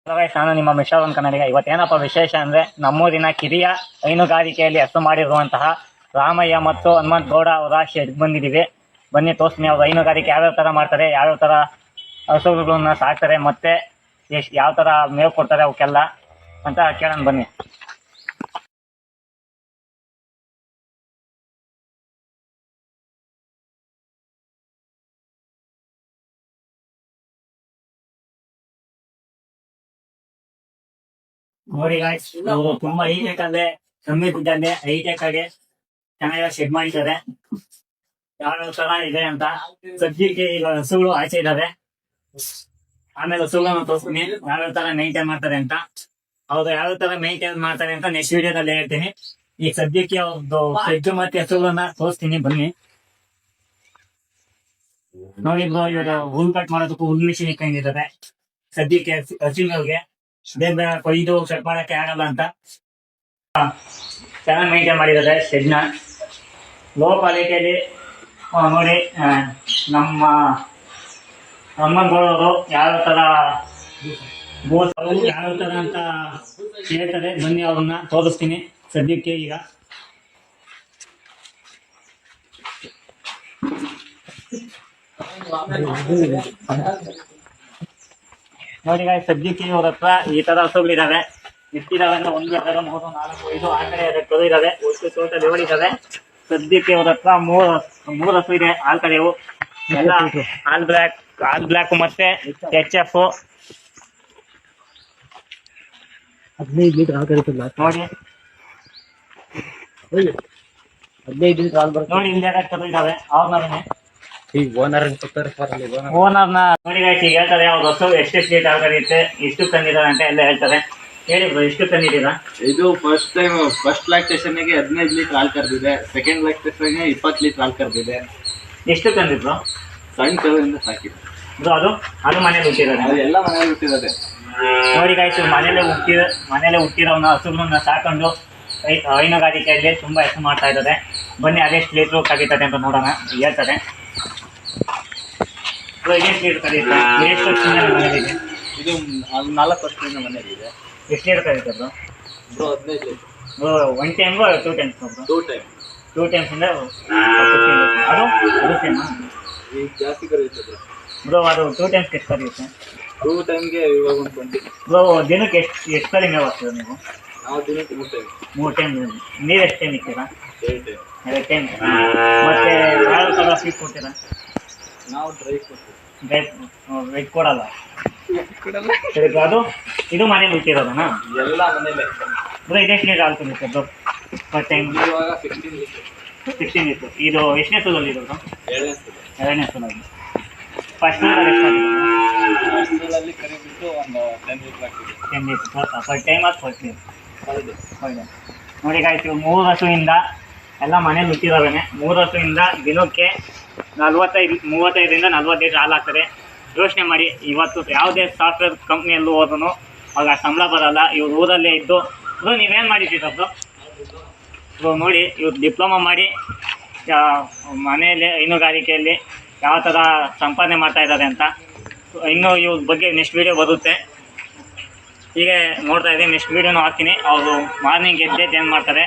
ನಾನು ನಿಮ್ಮ ಮಿಶ್ರವನ್ ಕನ್ನಡಿಗ. ಇವತ್ತೇನಪ್ಪ ವಿಶೇಷ ಅಂದರೆ ನಮ್ಮೂರಿನ ಕಿರಿಯ ಹೈನುಗಾರಿಕೆಯಲ್ಲಿ ಹೆಸರು ಮಾಡಿರುವಂತಹ ರಾಮಯ್ಯ ಮತ್ತು ಹನುಮಂತ ಗೌಡ ಅವರ ಶೆಡ್ ಬಂದಿದ್ದೀವಿ. ಬನ್ನಿ ತೋರಿಸ್ತೀನಿ ಅವ್ರು ಹೈನುಗಾರಿಕೆ ಯಾವ್ಯಾವ ಥರ ಮಾಡ್ತಾರೆ, ಯಾವ್ಯಾವ ಥರ ಹಸುಗಳನ್ನ ಸಾಕ್ತಾರೆ, ಮತ್ತು ಯಾವ ಥರ ಮೇವು ಕೊಡ್ತಾರೆ ಅವಕ್ಕೆಲ್ಲ ಅಂತ ಕೇಳೋಣ ಬನ್ನಿ. ನೋಡಿ ಗಾಯ್ಸ್, ನಾವು ತುಂಬಾ ಹೈಟೆಕ್ ಅಲ್ಲೇ ಕಮ್ಮಿ ದುಡ್ಡಲ್ಲೇ ಹೈಟೆಕ್ ಆಗಿ ಚೆನ್ನಾಗಿ ಶೆಡ್ ಮಾಡಿದ್ದಾರೆ. ಯಾವ ತರ ಇದೆ ಅಂತ ಸದ್ಯಕ್ಕೆ ಈಗ ಹಸುಗಳು ಆಚೆ ಇದ್ದಾವೆ. ಆಮೇಲೆ ಹಸುಗಳನ್ನ ತೋರಿಸ್ತೀನಿ ಯಾವ್ಯಾವ ತರ ಮೇಂಟೈನ್ ಮಾಡ್ತಾರೆ ಅಂತ. ಅವ್ರು ಯಾವ್ಯಾವ ತರ ಮೇಂಟೈನ್ ಮಾಡ್ತಾರೆ ಅಂತ ನೆಕ್ಸ್ಟ್ ವಿಡಿಯೋದಲ್ಲಿ ಹೇಳ್ತೀನಿ. ಈಗ ಸದ್ಯಕ್ಕೆ ಅವ್ರದ್ದು ಶೆಡ್ ಮತ್ತೆ ಹಸುಗಳನ್ನ ತೋರಿಸ್ತೀನಿ ಬನ್ನಿ. ನೋಡಿ ಇವಾಗ ಹುಲ್ ಕಟ್ ಮಾಡೋದಕ್ಕೂ ಹುಲ್ ಮಿಷಿನ್ ಇಟ್ಕೊಂಡಿದ್ದಾರೆ. ಸದ್ಯಕ್ಕೆ ಹಸುಗಳಿಗೆ ಬೇಗ ಕೊಯ್ದು ಕಟ್ ಮಾಡಕ್ಕೆ ಆಗಲ್ಲ ಅಂತ ಚೆನ್ನಾಗಿ ಮೇಂಟೈನ್ ಮಾಡಿದ್ದಾರೆ ಶೆಡ್ನ. ಲೋ ಕ್ವಾಲಿಟಿಯಲ್ಲಿ ನೋಡಿ ನಮ್ಮ ಅಮ್ಮನವರು ಯಾವ ಥರ ಯಾವ ಥರ ಅಂತ ಹೇಳ್ತಾರೆ. ಬನ್ನಿ ಅವ್ರನ್ನ ತೋರಿಸ್ತೀನಿ ಸದ್ಯಕ್ಕೆ. ಈಗ ನೋಡಿ ಗಾಯ್ಸ್, ಸದ್ಯಕ್ಕೆ ಇವ್ರ ಹತ್ರ ಈ ತರ ಹಸುಗಳಿದಾವೆ. ಎಷ್ಟಿದಾವೆ ಅಂದ್ರೆ 1, 2, 3, 4, 5 ಆ ಕಡೆ ಕರು ಇದಾವೆ. ಒಟ್ಟು ಟೋಟಲ್ 7 ಇದಾವೆ. ಸದ್ಯಕ್ಕೆ ಇವ್ರ ಹತ್ರ ಮೂರು ಹಸು ಇದೆ. ಹಾಲ್ ಕಡೆಯವು ಎಲ್ಲ ಹಾಲ್ ಬ್ಲ್ಯಾಕ್ ಮತ್ತೆ HF. 15 ಲೀಟರ್ ಹಾಲು ಕರೀತಲ್ಲ ನೋಡಿ 15 ಲೀಟರ್ ಹಾಲು ಬರುತ್ತೆ ನೋಡಿ. ಇಲ್ಲಿ ಕರು ಇದಾವೆ. ಅವ್ರನ್ನೇ ಈಗ ಓನರ್ ಓನರ್ನ ನೋಡಿ ಗಾಯ್ಸ್, ಈಗ ಹೇಳ್ತಾರೆ ಅವ್ರ ಹಸು ಎಷ್ಟು ಲೀಟರ್ ಹಾಲು ಕರೆಯುತ್ತೆ, ಎಷ್ಟು ತಂದಿದ್ದಾರೆ ಅಂತ ಎಲ್ಲ ಹೇಳ್ತಾರೆ. ಹೇಳಿ ಬ್ರೋ, ಎಷ್ಟು ತಂದಿದ್ದೀರಾ? ಇದು ಫಸ್ಟ್ ಲ್ಯಾಕ್ಟೇಷನ್ಗೆ 15 ಲೀಟರ್ ಹಾಲು ಕರೆದಿದೆ. ಸೆಕೆಂಡ್ ಲ್ಯಾಕ್ಟೇಷನ್ಗೆ 20 ಲೀಟರ್ ಹಾಲು ಕರೆದಿದೆ. ಎಷ್ಟು ತಂದಿದ್ರು? ಸಣ್ಣ ಕರುವಿಂದ ಸಾಕಿದೆ ಬ್ರೋ. ಅದು ಮನೇಲಿ ಹುಟ್ಟಿರೋದು? ಅದು ಎಲ್ಲ ಮನೇಲಿ ಹುಟ್ಟಿರೋದೆ. ನೋಡಿ ಗಾಯ್ಸ್, ಮನೇಲೆ ಹುಟ್ಟಿರೋನ ಹಸುಗಳನ್ನ ಸಾಕೊಂಡು ಹೈನುಗಾರಿಕೆಯಲ್ಲಿ ತುಂಬಾ ಹೆಸರು ಮಾಡ್ತಾ ಇದ್ದಾರೆ. ಬನ್ನಿ ಅದೆಷ್ಟು ಲೀಟ್ರು ಕರೀತದೆ ಅಂತ ನೋಡೋಣ. ಹೇಳ್ತಾರೆ ಎಷ್ಟು ಲೀಟರ್ ಕರೀತಾರೆ, ಎಷ್ಟು ವರ್ಷದಿಂದ ಮನೇಲಿದೆ? ಇದು 4 ವರ್ಷದಿಂದ ಮನೇಲಿದೆ. ಎಷ್ಟು ಲೀಟರ್ ಕರೀತಾರೆ bro? 15 litre. Bro 1 ಟೈಮ್ಗೋ 2 times? 2 times ಇಂದ ಅದು ಸೇಮಾ? ಈಗ ಜಾಸ್ತಿ ಕರೆಯುತ್ತೆ ಬ್ರೋ. ಅದು 2 ಟೈಮ್ಸ್ಗೆ ಎಷ್ಟು ಕರೆಯುತ್ತೆ? 2 ಟೈಮ್ಗೆ ಇವಾಗ ಒಂದು 20. ಬ್ರೋ ದಿನಕ್ಕೆ ಎಷ್ಟು ಸರಿ ಮೇವು ಹಾಕ್ತೀರಾ ನೀವು? ನಾವು ದಿನಕ್ಕೆ 3 ಟೈಮ್. 3 ಟೈಮ್. ನೀವು ಎಷ್ಟು ಟೈಮ್ ಇರ್ತೀರಾ? 2 ಟೈಮ್. ಮತ್ತೆ ಯಾವ ಥರ ಫೀಸ್ ಕೊಡ್ತೀರಾ? ನಾವು ಡ್ರೈ ಕೊಡ್ತೀವಿ. ವೆಜ್ ಕೊಡಲ್ಲ. ಸರಿ, ಇದು ಮನೇಲಿ ಹುಟ್ಟಿರೋದನಾ? ಎಲ್ಲ ಮನೇಲೆ. ಬ್ರೋ ಇದೆಷ್ಟು ಲೀಟರ್ ಹಾಲು ಕೊಡುತ್ತೆ ಬ್ರೋ ಪರ್ ಟೈಮ್? ಇವಾಗ 16 ಲೀಟರ್. 16 ಲೀಟರ್. ಇದು ಎಷ್ಟನೇ ಸೂಲಲ್ಲಿ ಇರೋದು? 2ನೇ ಸೂಲಲ್ಲಿ. ಫಸ್ಟ್ ಸೂಲಲ್ಲಿ ಕರಿಬಿಟ್ಟು ಒಂದು 10 ಲೀಟರ್ ಆಗ್ತದೆ. 10 ಲೀಟರ್ ಪರ್ ಟೈಮ್ ಅದು ಫಸ್ಟ್ ಲೀಟರ್. ಹೌದು. ನೋಡಿ ಗಾಯ್ಸ್, 3 ಹಸುವಿಂದ ಎಲ್ಲ ಮನೇಲಿ ಹುಟ್ಟಿರೋವೇನೆ. 3 ಹಸುವಿಂದ ದಿನಕ್ಕೆ 35ರಿಂದ 40 ಲೀಟರ್ ಹಾಲು ಹಾಕ್ತಾರೆ. ಯೋಚನೆ ಮಾಡಿ, ಇವತ್ತು ಯಾವುದೇ ಸಾಫ್ಟ್ವೇರ್ ಕಂಪ್ನಿಯಲ್ಲೂ ಹೋದ್ರೂ ಅವಾಗ ಸಂಬಳ ಬರಲ್ಲ. ಇವ್ರು ಊರಲ್ಲೇ ಇದ್ದು ಬ್ರೋ ನೀವೇನು ಮಾಡಿದ್ದೀರ ಬ್ರೋ? ನೋಡಿ, ಇವ್ರು ಡಿಪ್ಲೊಮಾ ಮಾಡಿ ಮನೆಯಲ್ಲಿ ಹೈನುಗಾರಿಕೆಯಲ್ಲಿ ಯಾವ ಥರ ಸಂಪಾದನೆ ಮಾಡ್ತಾ ಇದ್ದಾರೆ ಅಂತ ಇನ್ನೂ ಇವ್ರ ಬಗ್ಗೆ ನೆಕ್ಸ್ಟ್ ವೀಡಿಯೋ ಬರುತ್ತೆ. ಹೀಗೆ ನೋಡ್ತಾ ಇದ್ದೀನಿ, ನೆಕ್ಸ್ಟ್ ವೀಡಿಯೋನೂ ಹಾಕ್ತೀನಿ. ಅವರು ಮಾರ್ನಿಂಗ್ ಎದ್ದು ಏನು ಮಾಡ್ತಾರೆ,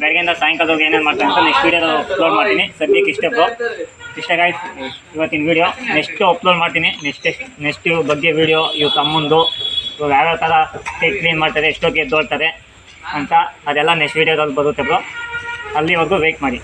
ಬೆಳಗ್ಗೆಯಿಂದ ಸಾಯಂಕಾಲದವ್ರಿಗೆ ಏನೇನು ಮಾಡ್ತಾರೆ ಅಂತ ನೆಕ್ಸ್ಟ್ ವೀಡಿಯೋ ಅಪ್ಲೋಡ್ ಮಾಡ್ತೀನಿ. ಸದ್ಯಕ್ಕೆ ಇಷ್ಟೇ ಬ್ರೋ. ಇಷ್ಟೇ ಗಾಯ್ಸ್ ಇವತ್ತಿನ ವೀಡಿಯೋ. ನೆಕ್ಸ್ಟು ಅಪ್ಲೋಡ್ ಮಾಡ್ತೀನಿ. ನೆಕ್ಸ್ಟ್ ಬಗ್ಗೆ ವೀಡಿಯೋ ಇವ್ರ ತಮ್ಮಂದು ಇವಾಗ ಯಾವ್ಯಾವ ಥರ ಕ್ಲೀನ್ ಮಾಡ್ತಾರೆ, ಎಷ್ಟೊತ್ತಿಗೆ ಎದ್ದೋಳ್ತಾರೆ ಅಂತ ಅದೆಲ್ಲ ನೆಕ್ಸ್ಟ್ ವೀಡಿಯೋದಲ್ಲಿ ಬರುತ್ತೆ ಬ್ರೋ. ಅಲ್ಲಿವರೆಗೂ ವೆಯ್ಟ್ ಮಾಡಿ.